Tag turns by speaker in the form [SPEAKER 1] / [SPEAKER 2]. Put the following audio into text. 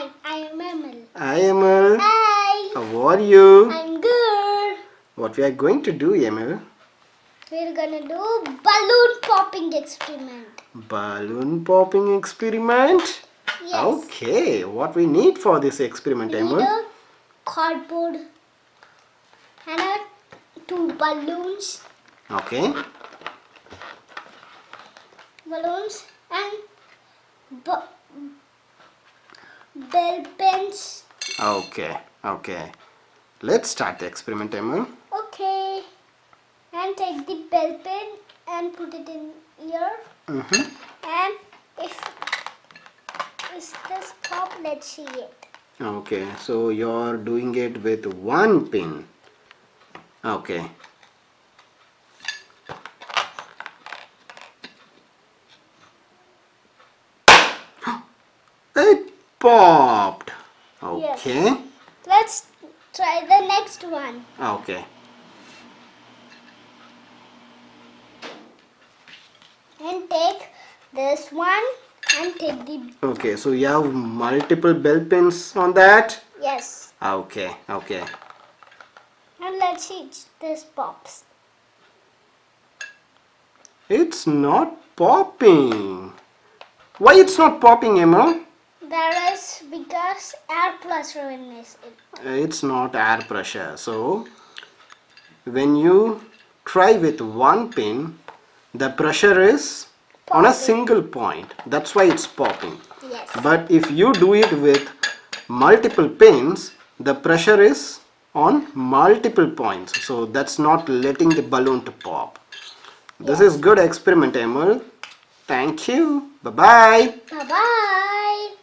[SPEAKER 1] Hi, I am Emil.
[SPEAKER 2] Hi Emil.
[SPEAKER 1] Hi.
[SPEAKER 2] How are you?
[SPEAKER 1] I'm good.
[SPEAKER 2] What we are going to do, Emil?
[SPEAKER 1] We're gonna do balloon popping experiment.
[SPEAKER 2] Balloon popping experiment?
[SPEAKER 1] Yes.
[SPEAKER 2] Okay, what we need for this experiment,
[SPEAKER 1] We need
[SPEAKER 2] Emil?
[SPEAKER 1] a cardboard and two balloons and bell pens.
[SPEAKER 2] Okay. Let's start the experiment, Emil.
[SPEAKER 1] Okay. And take the bell pen and put it in here. And if this pop, let's see it.
[SPEAKER 2] Okay, so you're doing it with one pin. Okay. It popped. Okay.
[SPEAKER 1] Yes. Let's try the next one.
[SPEAKER 2] Okay.
[SPEAKER 1] And take this one and take the...
[SPEAKER 2] Okay, so you have multiple bell pins on that?
[SPEAKER 1] Yes.
[SPEAKER 2] Okay.
[SPEAKER 1] And let's see if this pops.
[SPEAKER 2] It's not popping. Why it's not popping, Emma?
[SPEAKER 1] There is because air pressure in this.
[SPEAKER 2] It's not air pressure. So, when you try with one pin, the pressure is on a single point. That's why it's popping.
[SPEAKER 1] Yes.
[SPEAKER 2] But if you do it with multiple pins, the pressure is on multiple points. So that's not letting the balloon to pop. This is good experiment, Emil. Thank you. Bye-bye.
[SPEAKER 1] Bye-bye.